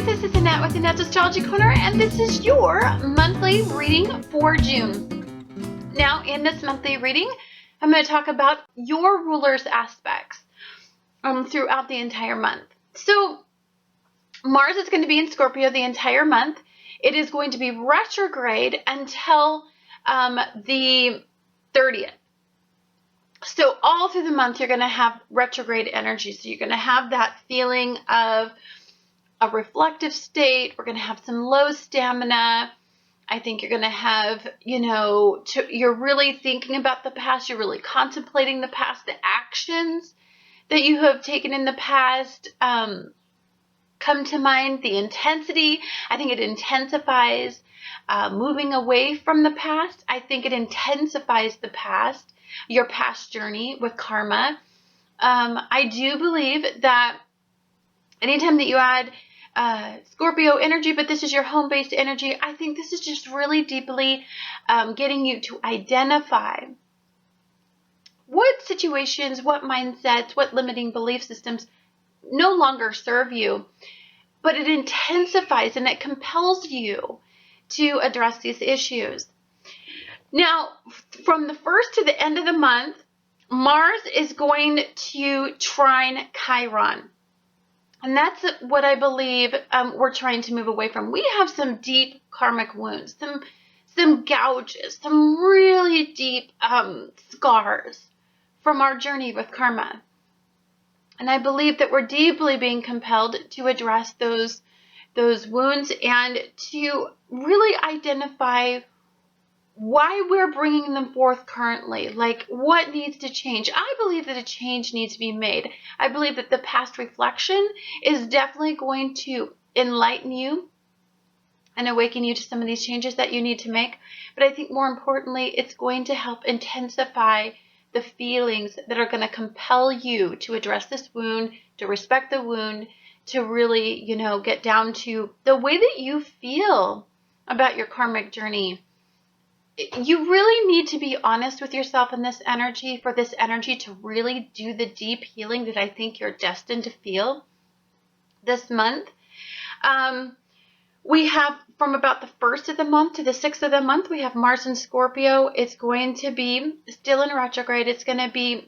this is Annette with Annette's Astrology Corner, and this is your monthly reading for June. Now, in this monthly reading, I'm going to talk about your ruler's aspects throughout the entire month. So, Mars is going to be in Scorpio the entire month. It is going to be retrograde until the 30th. So all through the month, you're going to have retrograde energy. So you're going to have that feeling of a reflective state. We're going to have some low stamina. I think you're going to have, you're really thinking about the past. You're really contemplating the past, the actions that you have taken in the past come to mind, the intensity. I think it intensifies moving away from the past. I think it intensifies the past, your past journey with karma. I do believe that anytime that you add Scorpio energy, but this is your home-based energy, I think this is just really deeply getting you to identify what situations, what mindsets, what limiting belief systems no longer serve you, but it intensifies and it compels you to address these issues. Now, from the first to the end of the month, Mars is going to trine Chiron. And that's what I believe we're trying to move away from. We have some deep karmic wounds, some gouges, some really deep scars from our journey with karma. And I believe that we're deeply being compelled to address those wounds and to really identify why we're bringing them forth currently, like what needs to change. I believe that a change needs to be made. I believe that the past reflection is definitely going to enlighten you and awaken you to some of these changes that you need to make. But I think more importantly, it's going to help intensify the feelings that are going to compel you to address this wound, to respect the wound, to really, get down to the way that you feel about your karmic journey. You really need to be honest with yourself in this energy for this energy to really do the deep healing that I think you're destined to feel this month. We have from about the 1st of the month to the 6th of the month, we have Mars in Scorpio. It's going to be still in retrograde. It's going to be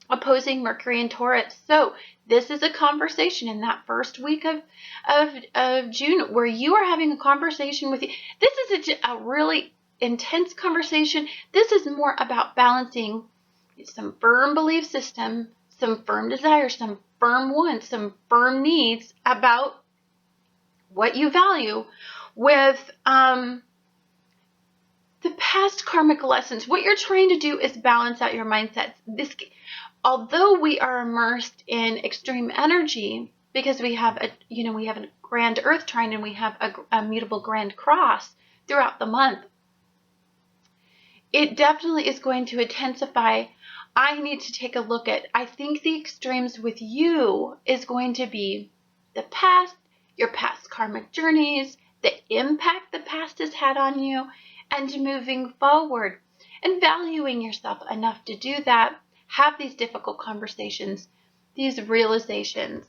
opposing Mercury in Taurus. So this is a conversation in that first week of June where you are having a conversation with you. This is a really intense conversation. This is more about balancing some firm belief system, some firm desires, some firm wants, some firm needs about what you value with the past karmic lessons. What you're trying to do is balance out your mindsets. Although we are immersed in extreme energy because we have a grand earth trine and we have a mutable grand cross throughout the month, it definitely is going to intensify. I need to take a look at, I think the extremes with you is going to be the past, your past karmic journeys, the impact the past has had on you, and moving forward and valuing yourself enough to do that, have these difficult conversations, these realizations.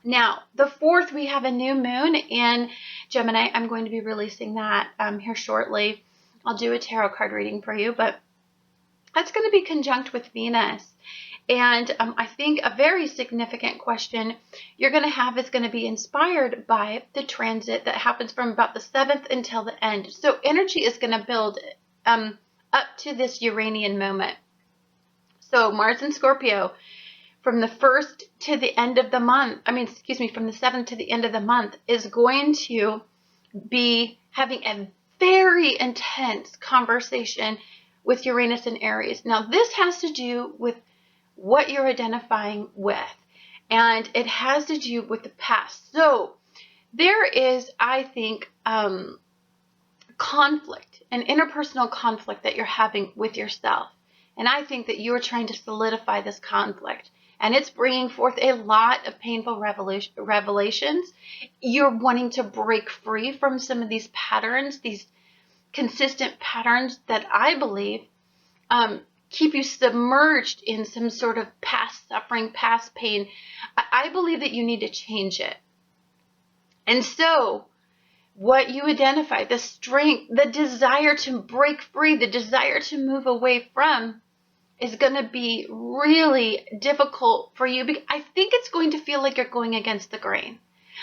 Now, the 4th, we have a new moon in Gemini. I'm going to be releasing that here shortly. I'll do a tarot card reading for you, but that's going to be conjunct with Venus. And I think a very significant question you're going to have is going to be inspired by the transit that happens from about the 7th until the end. So energy is going to build up to this Uranian moment. So Mars in Scorpio from the 1st to the end of the month, from the 7th to the end of the month is going to be having a very intense conversation with Uranus and Aries. Now, this has to do with what you're identifying with, and it has to do with the past. So there is, I think, conflict, an interpersonal conflict that you're having with yourself. And I think that you're trying to solidify this conflict. And it's bringing forth a lot of painful revelations. You're wanting to break free from some of these patterns, these consistent patterns that I believe keep you submerged in some sort of past suffering, past pain. I believe that you need to change it. And so what you identify, the strength, the desire to break free, the desire to move away from, is going to be really difficult for you. I think it's going to feel like you're going against the grain.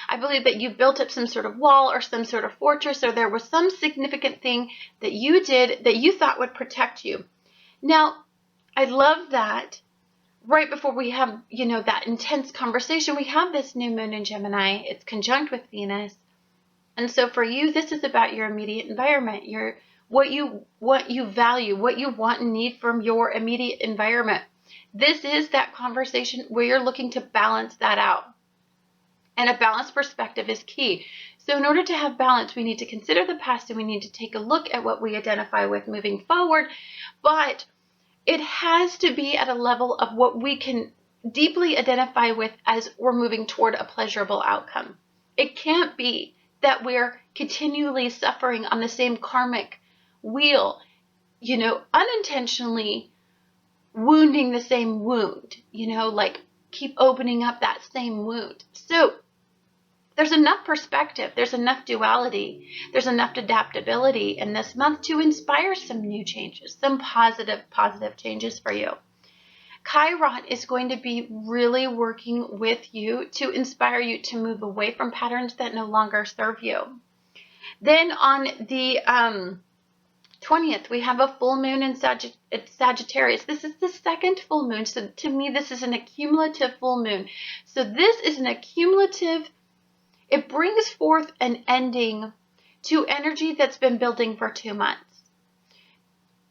I believe that you built up some sort of wall or some sort of fortress, or there was some significant thing that you did that you thought would protect you. Now, I love that right before we have, that intense conversation, we have this new moon in Gemini. It's conjunct with Venus. And so for you, this is about your immediate environment, what you value, what you want and need from your immediate environment. This is that conversation where you're looking to balance that out. And a balanced perspective is key. So in order to have balance, we need to consider the past and we need to take a look at what we identify with moving forward. But it has to be at a level of what we can deeply identify with as we're moving toward a pleasurable outcome. It can't be that we're continually suffering on the same karmic wheel, unintentionally wounding the same wound, like keep opening up that same wound. So there's enough perspective, there's enough duality, there's enough adaptability in this month to inspire some new changes, some positive changes for you. Chiron is going to be really working with you to inspire you to move away from patterns that no longer serve you. Then on the 20th, we have a full moon in Sagittarius. This is the second full moon. So to me, this is an accumulative full moon. So this is an accumulative. It brings forth an ending to energy that's been building for 2 months.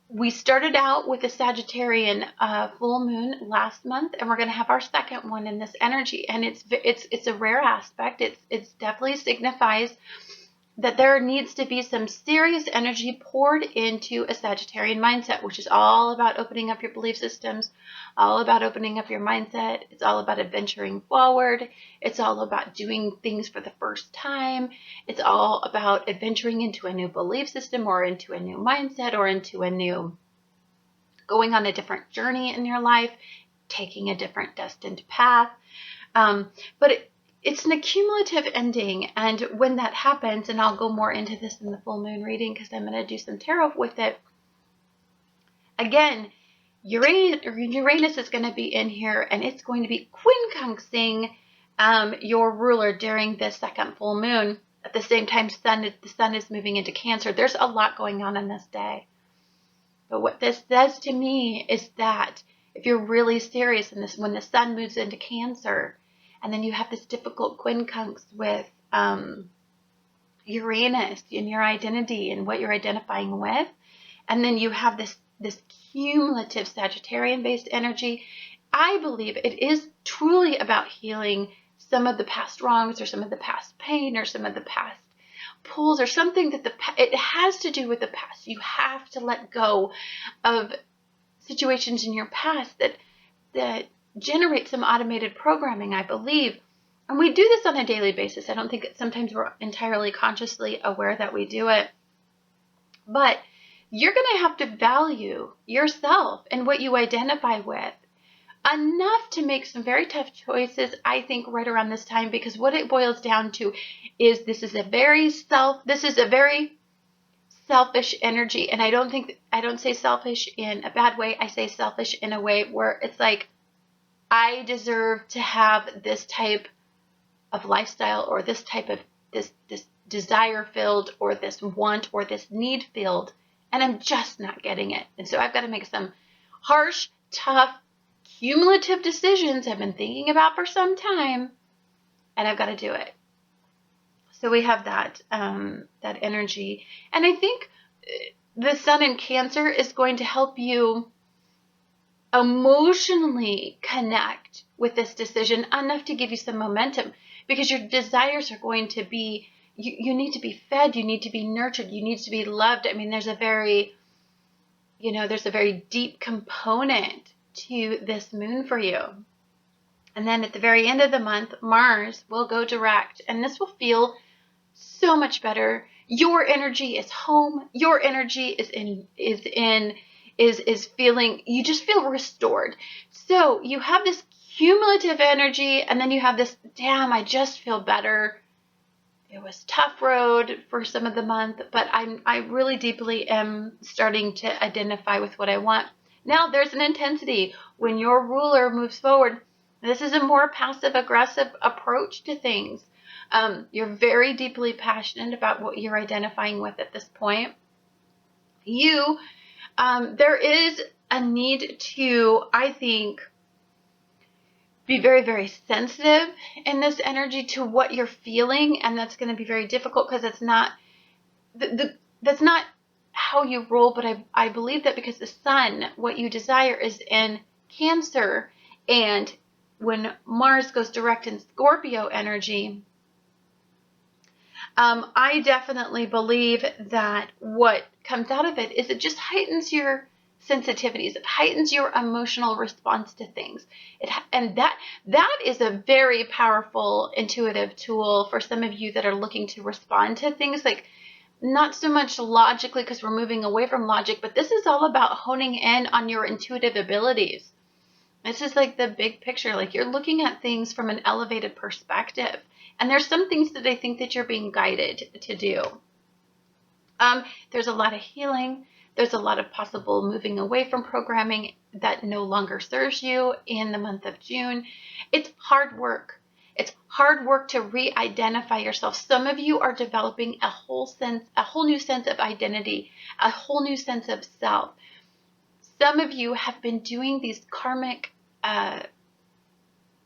We started out with a Sagittarian full moon last month, and we're going to have our second one in this energy. And it's a rare aspect. It's definitely signifies that there needs to be some serious energy poured into a Sagittarian mindset, which is all about opening up your belief systems, all about opening up your mindset. It's all about adventuring forward. It's all about doing things for the first time. It's all about adventuring into a new belief system or into a new mindset or into going on a different journey in your life, taking a different destined path. But it's an accumulative ending, and when that happens, and I'll go more into this in the full moon reading because I'm going to do some tarot with it. Again, Uranus is going to be in here, and it's going to be quincunxing your ruler during this second full moon. At the same time, the sun is moving into Cancer. There's a lot going on this day. But what this says to me is that if you're really serious in this, when the sun moves into Cancer, and then you have this difficult quincunx with Uranus in your identity and what you're identifying with. And then you have this cumulative Sagittarian-based energy. I believe it is truly about healing some of the past wrongs or some of the past pain or some of the past pulls or something that it has to do with the past. You have to let go of situations in your past that generate some automated programming, I believe. And we do this on a daily basis. I don't think sometimes we're entirely consciously aware that we do it. But you're going to have to value yourself and what you identify with enough to make some very tough choices, I think, right around this time, because what it boils down to is this is a very selfish energy. And I don't say selfish in a bad way. I say selfish in a way where it's like, I deserve to have this type of lifestyle or this type of this desire filled or this want or this need filled, and I'm just not getting it. And so I've got to make some harsh, tough, cumulative decisions I've been thinking about for some time, and I've got to do it. So we have that energy. And I think the sun in Cancer is going to help you emotionally connect with this decision enough to give you some momentum, because your desires are going to be, you need to be fed, you need to be nurtured, you need to be loved. I mean, there's a very deep component to this moon for you. And then at the very end of the month, Mars will go direct, and this will feel so much better. Your energy is home. Your energy is feeling, you just feel restored. So you have this cumulative energy, and then you have this, damn, I just feel better. it was tough road for some of the month, but I really deeply am starting to identify with what I want. Now there's an intensity when your ruler moves forward. This is a more passive aggressive approach to things. You're very deeply passionate about what you're identifying with at this point. There is a need to, I think, be very, very sensitive in this energy to what you're feeling, and that's going to be very difficult because it's not that's not how you roll. But I believe that because the sun, what you desire, is in Cancer, and when Mars goes direct in Scorpio energy, I definitely believe that what comes out of it is it just heightens your sensitivities. It heightens your emotional response to things. And that is a very powerful intuitive tool for some of you that are looking to respond to things, like not so much logically, because we're moving away from logic, but this is all about honing in on your intuitive abilities. This is like the big picture. Like, you're looking at things from an elevated perspective. And there's some things that I think that you're being guided to do. There's a lot of healing. There's a lot of possible moving away from programming that no longer serves you in the month of June. It's hard work. It's hard work to re-identify yourself. Some of you are developing a whole new sense of identity, a whole new sense of self. Some of you have been doing these karmic,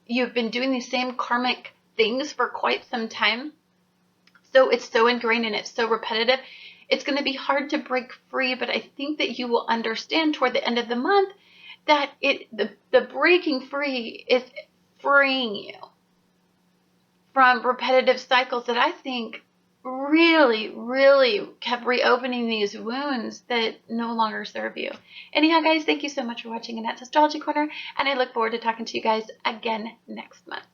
you've been doing these same karmic things for quite some time. So it's so ingrained and it's so repetitive. It's going to be hard to break free, but I think that you will understand toward the end of the month that the breaking free is freeing you from repetitive cycles that I think really, really kept reopening these wounds that no longer serve you. Anyhow, guys, thank you so much for watching Annette's Astrology Corner, and I look forward to talking to you guys again next month.